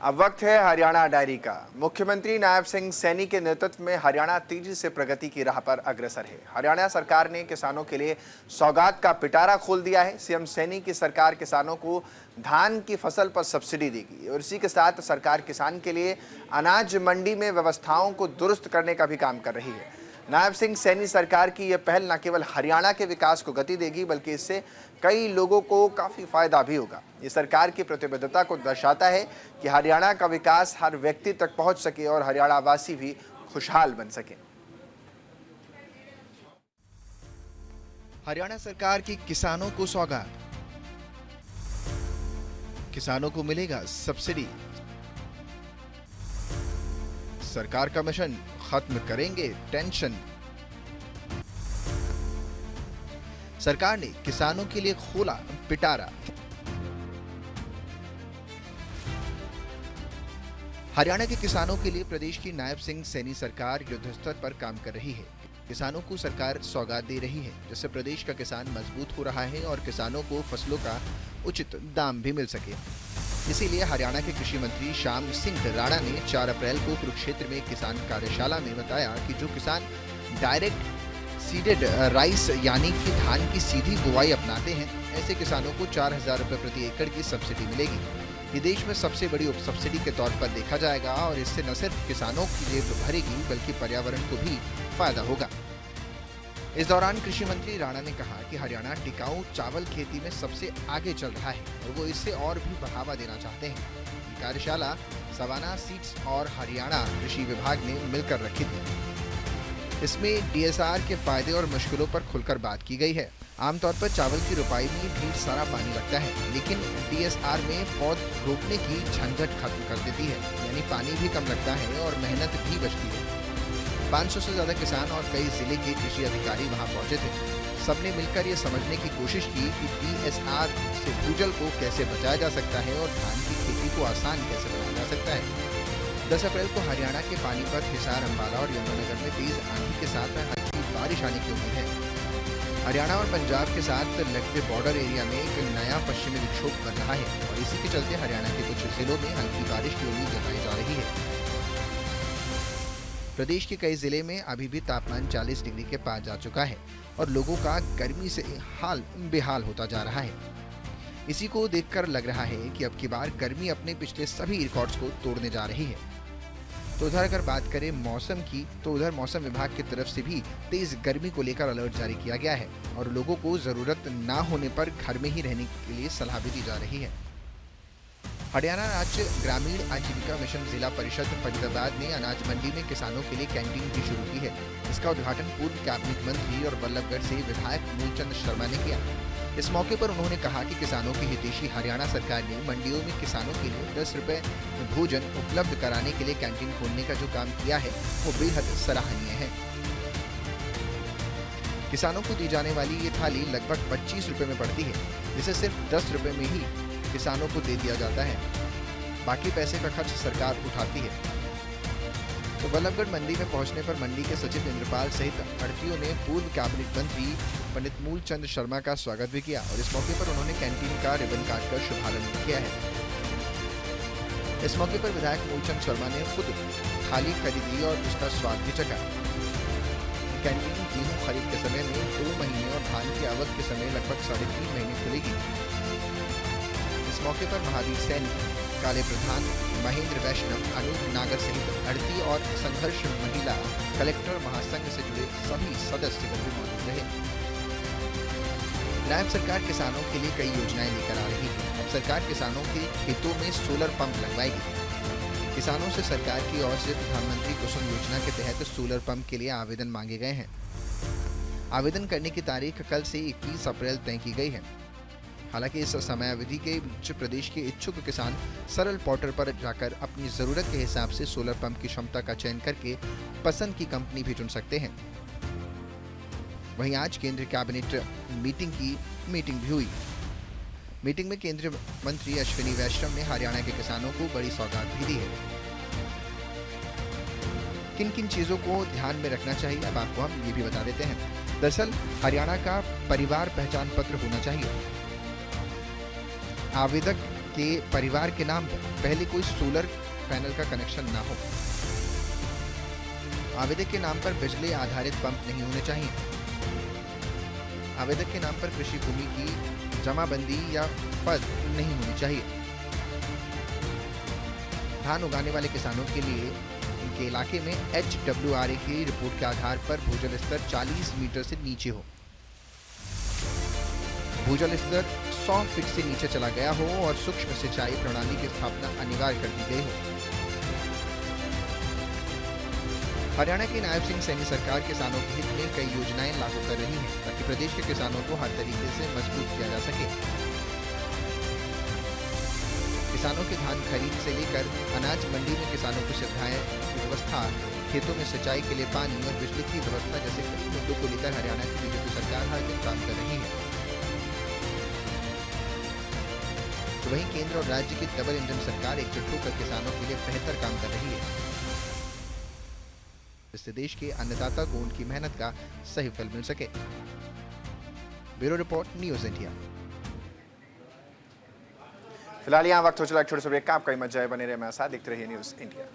अब वक्त है हरियाणा डायरी का। मुख्यमंत्री नायब सिंह सैनी के नेतृत्व में हरियाणा तेजी से प्रगति की राह पर अग्रसर है। हरियाणा सरकार ने किसानों के लिए सौगात का पिटारा खोल दिया है। सीएम सैनी की सरकार किसानों को धान की फसल पर सब्सिडी देगी और इसी के साथ सरकार किसान के लिए अनाज मंडी में व्यवस्थाओं को दुरुस्त करने का भी काम कर रही है। नायब सिंह सैनी सरकार की यह पहल न केवल हरियाणा के विकास को गति देगी बल्कि इससे कई लोगों को काफ़ी फायदा भी होगा। ये सरकार की प्रतिबद्धता को दर्शाता है कि हरियाणा का विकास हर व्यक्ति तक पहुंच सके और हरियाणा वासी भी खुशहाल बन सके। हरियाणा सरकार की किसानों को सौगात, किसानों को मिलेगा सब्सिडी। सरकार का मिशन, खत्म करेंगे टेंशन। सरकार ने किसानों के लिए खोला पिटारा। हरियाणा के किसानों के लिए प्रदेश की नायब सिंह सैनी सरकार युद्धस्तर पर काम कर रही है। किसानों को सरकार सौगात दे रही है, जिससे प्रदेश का किसान मजबूत हो रहा है और किसानों को फसलों का उचित दाम भी मिल सके। इसीलिए हरियाणा के कृषि मंत्री श्याम सिंह राणा ने 4 अप्रैल को कुरुक्षेत्र में किसान कार्यशाला में बताया कि जो किसान डायरेक्ट सीडेड राइस यानी कि धान की सीधी बुवाई अपनाते हैं, ऐसे किसानों को 4,000 रुपये प्रति एकड़ की सब्सिडी मिलेगी। ये देश में सबसे बड़ी उप सब्सिडी के तौर पर देखा जाएगा और इससे न सिर्फ किसानों की जेब भरेगी बल्कि पर्यावरण को भी फायदा होगा। इस दौरान कृषि मंत्री राणा ने कहा कि हरियाणा टिकाऊ चावल खेती में सबसे आगे चल रहा है और वो इससे और भी बढ़ावा देना चाहते हैं। ये कार्यशाला सवाना सीड्स और हरियाणा कृषि विभाग ने मिलकर रखी थी। इसमें डीएसआर के फायदे और मुश्किलों पर खुलकर बात की गई है। आमतौर पर चावल की रुपाई में ढेर सारा पानी लगता है, लेकिन डीएसआर में पौध रोपने की झंझट खत्म कर देती है, यानी पानी भी कम लगता है और मेहनत भी बचती है। 500 से ज्यादा किसान और कई जिले के कृषि अधिकारी वहां पहुंचे थे। सबने मिलकर ये समझने की कोशिश की कि डीएसआर से भूजल को कैसे बचाया जा सकता है और धान की खेती को आसान कैसे बनाया जा सकता है। 10 अप्रैल को हरियाणा के पानीपत, हिसार, अंबाला और यमुनानगर में तेज आंधी के साथ हल्की बारिश आने की उम्मीद है। हरियाणा और पंजाब के साथ लगते बॉर्डर एरिया में एक नया पश्चिमी विक्षोभ बन रहा है और इसी के चलते हरियाणा के कुछ जिलों में हल्की बारिश की उम्मीद जताई जा रही है। प्रदेश के कई जिले में अभी भी तापमान 40 डिग्री के पार जा चुका है और लोगों का गर्मी से हाल बेहाल होता जा रहा है। इसी को देखकर लग रहा है कि अब की बार गर्मी अपने पिछले सभी रिकॉर्ड्स को तोड़ने जा रही है। तो उधर अगर बात करें मौसम की, तो उधर मौसम विभाग की तरफ से भी तेज गर्मी को लेकर अलर्ट जारी किया गया है और लोगों को जरूरत ना होने पर घर में ही रहने के लिए सलाह भी दी जा रही है। हरियाणा राज्य ग्रामीण आजीविका मिशन जिला परिषद फरीदाबाद ने अनाज मंडी में किसानों के लिए कैंटीन भी शुरू की है। इसका उद्घाटन पूर्व कैबिनेट मंत्री और बल्लभगढ़ से विधायक मूलचंद शर्मा ने किया। इस मौके पर उन्होंने कहा कि किसानों की हितैषी हरियाणा सरकार ने मंडियों में किसानों के लिए 10 रुपए भोजन उपलब्ध कराने के लिए कैंटीन खोलने का जो काम किया है वो बेहद सराहनीय है। किसानों को दी जाने वाली ये थाली लगभग 25 रुपए में पड़ती है, जिसे सिर्फ 10 रुपए में ही किसानों को दे दिया जाता है। बाकी पैसे का खर्च सरकार उठाती है। तो बल्लभगढ़ मंडी में पहुंचने पर मंडी के सचिव इंद्रपाल सहित आढ़तियों ने पूर्व कैबिनेट मंत्री पंडित मूलचंद शर्मा का स्वागत भी किया और इस मौके पर उन्होंने कैंटीन का रिबन काटकर शुभारंभ किया है। इस मौके पर विधायक मूलचंद शर्मा ने खुद थाली खरीदी और उसका स्वाद भी चखा। कैंटीन गेहूं खरीद के समय में 2 महीने और धान की आवक के समय लगभग 3.5 महीने खुलेगी। इस मौके पर महावीर सैनी, काले प्रधान, महेंद्र वैष्णव, अनूप नागर सहित आढ़ती और संघर्ष महिला कलेक्टर महासंघ से जुड़े सभी सदस्य भी मौजूद रहे। नायब सरकार किसानों के लिए कई योजनाएं लेकर आ रही है। अब सरकार किसानों के खेतों में सोलर पंप लगवाएगी। किसानों से सरकार की ओर से प्रधानमंत्री कुसुम योजना के तहत सोलर पंप के लिए आवेदन मांगे गए हैं। आवेदन करने की तारीख कल से 21 अप्रैल तय की गई है। हालांकि इस समयावधि के बीच प्रदेश के इच्छुक किसान सरल पोर्टल पर जाकर अपनी जरूरत के हिसाब से सोलर पंप की क्षमता का चयन करके पसंद की कंपनी भी चुन सकते हैं। वहीं आज केंद्रीय कैबिनेट मीटिंग भी हुई। मीटिंग में केंद्रीय मंत्री अश्विनी वैष्णव ने हरियाणा के किसानों को बड़ी सौगात भी दी है। किन किन चीजों को ध्यान में रखना चाहिए, अब आपको हम ये भी बता देते हैं। दरअसल हरियाणा का परिवार पहचान पत्र होना चाहिए। आवेदक के परिवार के नाम पर पहले कोई सोलर पैनल का कनेक्शन ना हो। आवेदक के नाम पर बिजली आधारित पंप नहीं होने चाहिए। आवेदक के नाम पर कृषि भूमि की जमाबंदी या पद नहीं होनी चाहिए। धान उगाने वाले किसानों के लिए उनके इलाके में HWRA की रिपोर्ट के आधार पर भूजल स्तर 40 मीटर से नीचे हो। भूजल स्तर 100 फीट से नीचे चला गया हो और सूक्ष्म सिंचाई प्रणाली की स्थापना अनिवार्य कर दी गई हो। हरियाणा की नायब सिंह सैनी सरकार किसानों के हित में कई योजनाएं लागू कर रही है ताकि प्रदेश के किसानों को हर तरीके से मजबूत किया जा सके। किसानों के धान खरीद से लेकर अनाज मंडी में किसानों की सुविधाएं की व्यवस्था, खेतों में सिंचाई के लिए पानी और बिजली की व्यवस्था जैसे कई मुद्दों को लेकर हरियाणा की बीजेपी सरकार हर दिन काम कर रही है। तो वहीं केंद्र और राज्य की डबल इंजन सरकार एकजुट होकर किसानों के लिए बेहतर काम कर रही है, जिससे देश के अन्नदाता को उनकी मेहनत का सही फल मिल सके। Bureau report, news India. फिलहाल यहाँ वक्त हो चला एक छोटे से ब्रेक का। आपका हिम्मत जाए बने रहे, मेरे साथ देखते रहिए न्यूज़ इंडिया।